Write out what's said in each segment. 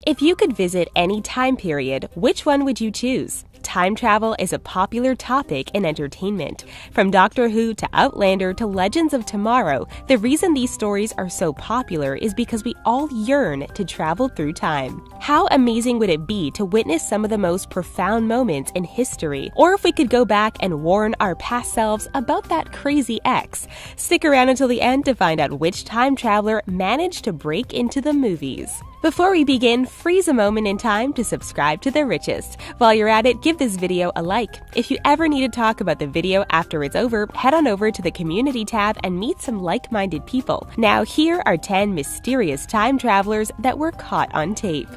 If you could visit any time period, which one would you choose? Time travel is a popular topic in entertainment. From Doctor Who to Outlander to Legends of Tomorrow, the reason these stories are so popular is because we all yearn to travel through time. How amazing would it be to witness some of the most profound moments in history? Or if we could go back and warn our past selves about that crazy ex? Stick around until the end to find out which time traveler managed to break into the movies. Before we begin, freeze a moment in time to subscribe to The Richest. While you're at it, give this video a like. If you ever need to talk about the video after it's over, head on over to the community tab and meet some like-minded people. Now here are 10 mysterious time travelers that were caught on tape.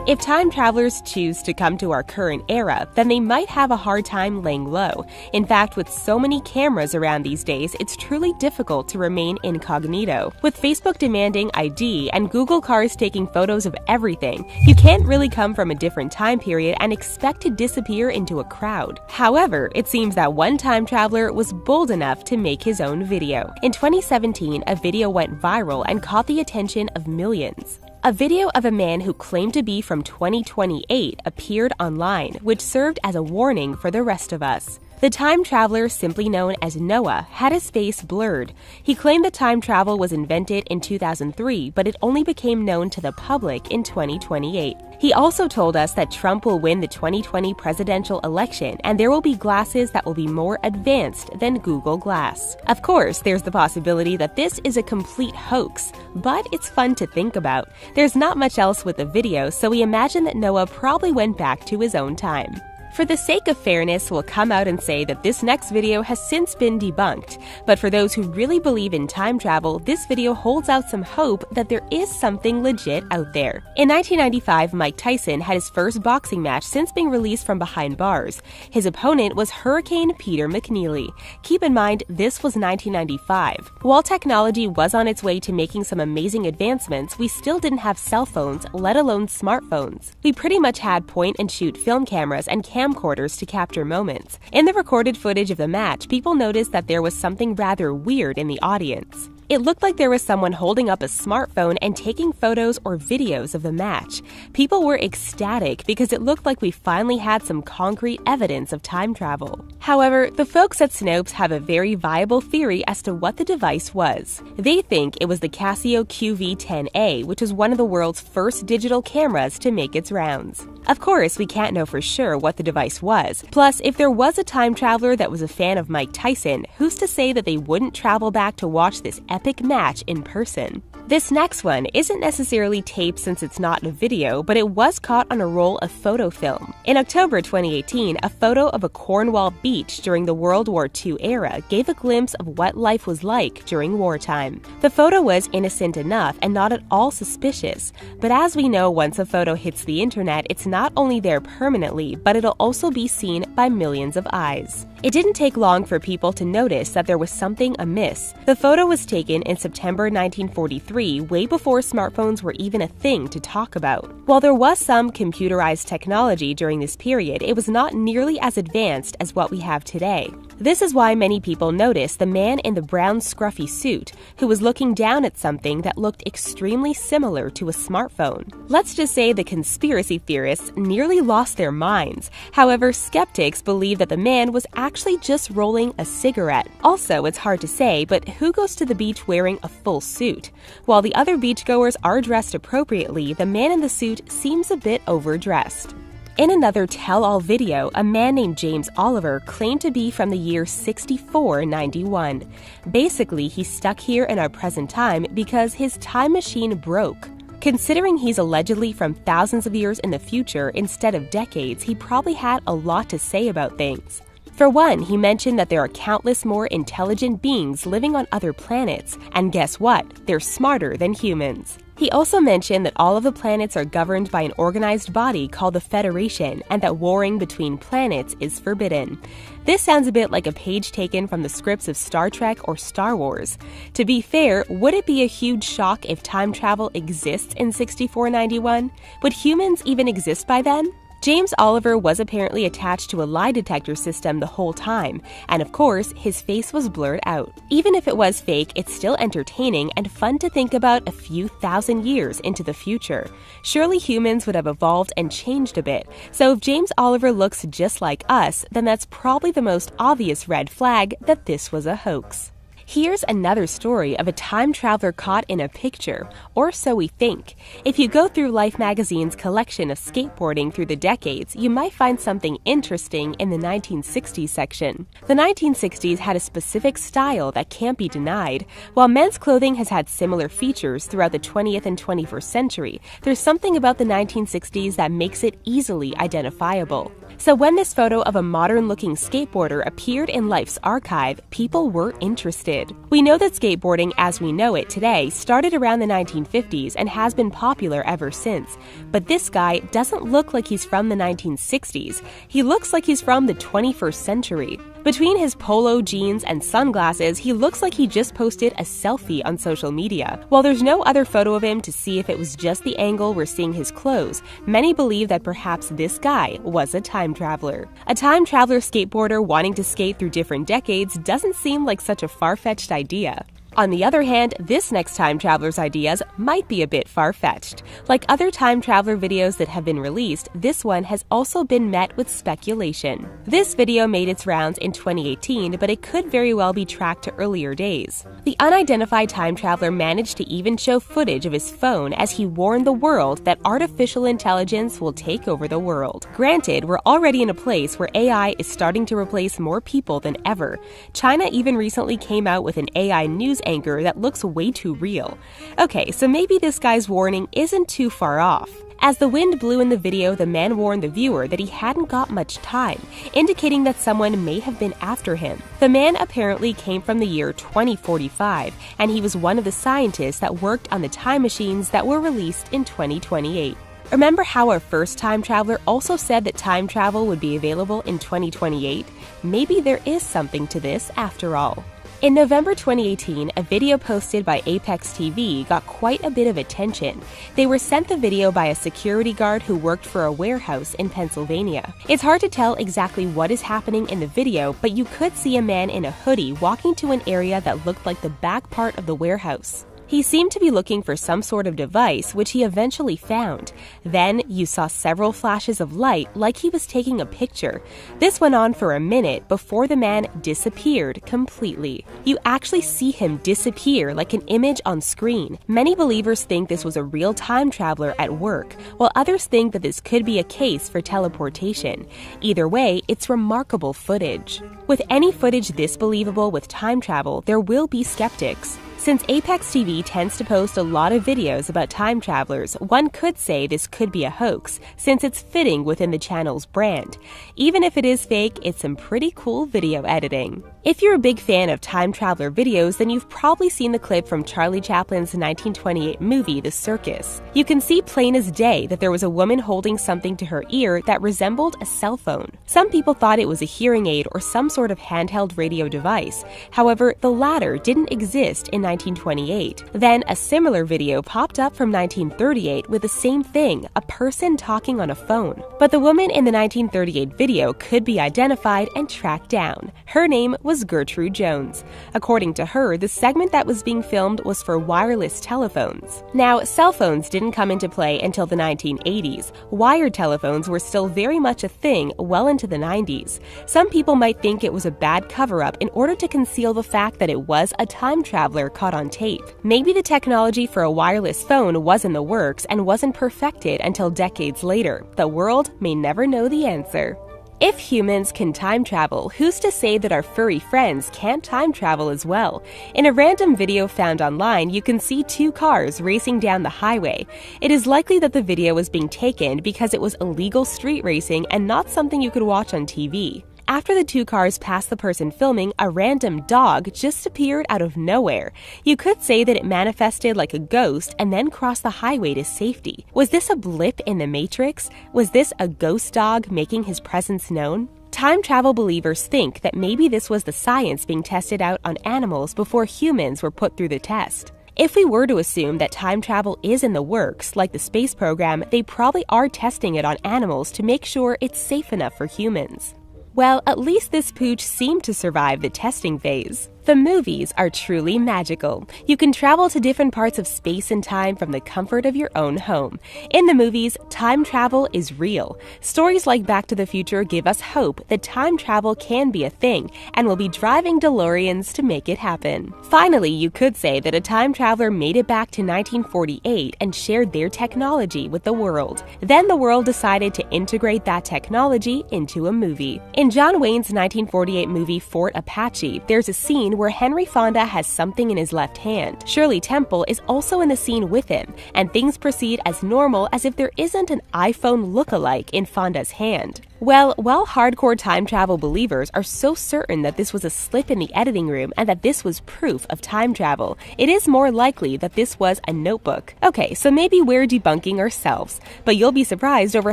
If time travelers choose to come to our current era, then they might have a hard time laying low. In fact, with so many cameras around these days, it's truly difficult to remain incognito. With Facebook demanding ID and Google cars taking photos of everything, you can't really come from a different time period and expect to disappear into a crowd. However, it seems that one time traveler was bold enough to make his own video. In 2017, a video went viral and caught the attention of millions. A video of a man who claimed to be from 2028 appeared online, which served as a warning for the rest of us. The time traveler, simply known as Noah, had his face blurred. He claimed that time travel was invented in 2003, but it only became known to the public in 2028. He also told us that Trump will win the 2020 presidential election, and there will be glasses that will be more advanced than Google Glass. Of course, there's the possibility that this is a complete hoax, but it's fun to think about. There's not much else with the video, so we imagine that Noah probably went back to his own time. For the sake of fairness, we'll come out and say that this next video has since been debunked. But for those who really believe in time travel, this video holds out some hope that there is something legit out there. In 1995, Mike Tyson had his first boxing match since being released from behind bars. His opponent was Hurricane Peter McNeely. Keep in mind, this was 1995. While technology was on its way to making some amazing advancements, we still didn't have cell phones, let alone smartphones. We pretty much had point-and-shoot film cameras and camcorders to capture moments. In the recorded footage of the match, people noticed that there was something rather weird in the audience. It looked like there was someone holding up a smartphone and taking photos or videos of the match. People were ecstatic because it looked like we finally had some concrete evidence of time travel. However, the folks at Snopes have a very viable theory as to what the device was. They think it was the Casio QV10A, which was one of the world's first digital cameras to make its rounds. Of course, we can't know for sure what the device was. Plus, if there was a time traveler that was a fan of Mike Tyson, who's to say that they wouldn't travel back to watch this epic match in person? This next one isn't necessarily taped since it's not a video, but it was caught on a roll of photo film. In October 2018, a photo of a Cornwall beach during the World War II era gave a glimpse of what life was like during wartime. The photo was innocent enough and not at all suspicious, but as we know, once a photo hits the internet, it's not only there permanently, but it'll also be seen by millions of eyes. It didn't take long for people to notice that there was something amiss. The photo was taken in September 1943, way before smartphones were even a thing to talk about. While there was some computerized technology during this period, it was not nearly as advanced as what we have today. This is why many people noticed the man in the brown scruffy suit, who was looking down at something that looked extremely similar to a smartphone. Let's just say the conspiracy theorists nearly lost their minds. However, skeptics believe that the man was actually just rolling a cigarette. Also, it's hard to say, but who goes to the beach wearing a full suit? While the other beachgoers are dressed appropriately, the man in the suit seems a bit overdressed. In another tell-all video, a man named James Oliver claimed to be from the year 6491. Basically, he's stuck here in our present time because his time machine broke. Considering he's allegedly from thousands of years in the future instead of decades, he probably had a lot to say about things. For one, he mentioned that there are countless more intelligent beings living on other planets, and guess what? They're smarter than humans. He also mentioned that all of the planets are governed by an organized body called the Federation, and that warring between planets is forbidden. This sounds a bit like a page taken from the scripts of Star Trek or Star Wars. To be fair, would it be a huge shock if time travel exists in 6491? Would humans even exist by then? James Oliver was apparently attached to a lie detector system the whole time, and of course, his face was blurred out. Even if it was fake, it's still entertaining and fun to think about a few thousand years into the future. Surely humans would have evolved and changed a bit, so if James Oliver looks just like us, then that's probably the most obvious red flag that this was a hoax. Here's another story of a time traveler caught in a picture, or so we think. If you go through Life magazine's collection of skateboarding through the decades, you might find something interesting in the 1960s section. The 1960s had a specific style that can't be denied. While men's clothing has had similar features throughout the 20th and 21st century, there's something about the 1960s that makes it easily identifiable. So when this photo of a modern-looking skateboarder appeared in Life's archive, people were interested. We know that skateboarding as we know it today started around the 1950s and has been popular ever since. But this guy doesn't look like he's from the 1960s. He looks like he's from the 21st century. Between his polo jeans and sunglasses, he looks like he just posted a selfie on social media. While there's no other photo of him to see if it was just the angle we're seeing his clothes, many believe that perhaps this guy was a time traveler. A time traveler skateboarder wanting to skate through different decades doesn't seem like such a far-fetched idea. On the other hand, this next time traveler's ideas might be a bit far-fetched. Like other time traveler videos that have been released, this one has also been met with speculation. This video made its rounds in 2018, but it could very well be tracked to earlier days. The unidentified time traveler managed to even show footage of his phone as he warned the world that artificial intelligence will take over the world. Granted, we're already in a place where AI is starting to replace more people than ever. China even recently came out with an AI news anchor that looks way too real. Okay, so maybe this guy's warning isn't too far off. As the wind blew in the video, the man warned the viewer that he hadn't got much time, indicating that someone may have been after him. The man apparently came from the year 2045, and he was one of the scientists that worked on the time machines that were released in 2028. Remember how our first time traveler also said that time travel would be available in 2028? Maybe there is something to this after all. In November 2018, a video posted by Apex TV got quite a bit of attention. They were sent the video by a security guard who worked for a warehouse in Pennsylvania. It's hard to tell exactly what is happening in the video, but you could see a man in a hoodie walking to an area that looked like the back part of the warehouse. He seemed to be looking for some sort of device, which he eventually found. Then you saw several flashes of light like he was taking a picture. This went on for a minute before the man disappeared completely. You actually see him disappear like an image on screen. Many believers think this was a real time traveler at work, while others think that this could be a case for teleportation. Either way, it's remarkable footage. With any footage this believable with time travel, there will be skeptics. Since Apex TV tends to post a lot of videos about time travelers, one could say this could be a hoax, since it's fitting within the channel's brand. Even if it is fake, it's some pretty cool video editing. If you're a big fan of time traveler videos, then you've probably seen the clip from Charlie Chaplin's 1928 movie, The Circus. You can see plain as day that there was a woman holding something to her ear that resembled a cell phone. Some people thought it was a hearing aid or some sort of handheld radio device. However, the latter didn't exist in 1928. Then a similar video popped up from 1938 with the same thing, a person talking on a phone. But the woman in the 1938 video could be identified and tracked down. Her name was Gertrude Jones. According to her, the segment that was being filmed was for wireless telephones. Now, cell phones didn't come into play until the 1980s. Wired telephones were still very much a thing well into the 90s. Some people might think it was a bad cover-up in order to conceal the fact that it was a time traveler caught on tape. Maybe the technology for a wireless phone was in the works and wasn't perfected until decades later. The world may never know the answer. If humans can time travel, who's to say that our furry friends can't time travel as well? In a random video found online, you can see two cars racing down the highway. It is likely that the video was being taken because it was illegal street racing and not something you could watch on TV. After the two cars passed the person filming, a random dog just appeared out of nowhere. You could say that it manifested like a ghost and then crossed the highway to safety. Was this a blip in the Matrix? Was this a ghost dog making his presence known? Time travel believers think that maybe this was the science being tested out on animals before humans were put through the test. If we were to assume that time travel is in the works, like the space program, they probably are testing it on animals to make sure it's safe enough for humans. Well, at least this pooch seemed to survive the testing phase. The movies are truly magical. You can travel to different parts of space and time from the comfort of your own home. In the movies, time travel is real. Stories like Back to the Future give us hope that time travel can be a thing, and we'll be driving DeLoreans to make it happen. Finally, you could say that a time traveler made it back to 1948 and shared their technology with the world. Then the world decided to integrate that technology into a movie. In John Wayne's 1948 movie Fort Apache, there's a scene where Henry Fonda has something in his left hand. Shirley Temple is also in the scene with him, and things proceed as normal as if there isn't an iPhone look-alike in Fonda's hand. Well, while hardcore time travel believers are so certain that this was a slip in the editing room and that this was proof of time travel, it is more likely that this was a notebook. Okay, so maybe we're debunking ourselves, but you'll be surprised over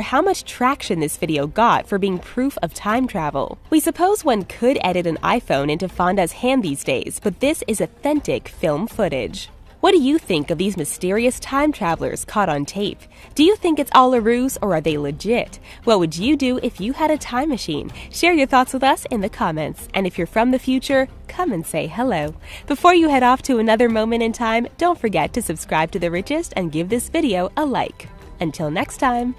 how much traction this video got for being proof of time travel. We suppose one could edit an iPhone into Fonda's hand these days, but this is authentic film footage. What do you think of these mysterious time travelers caught on tape? Do you think it's all a ruse or are they legit? What would you do if you had a time machine? Share your thoughts with us in the comments. And if you're from the future, come and say hello. Before you head off to another moment in time, don't forget to subscribe to The Richest and give this video a like. Until next time.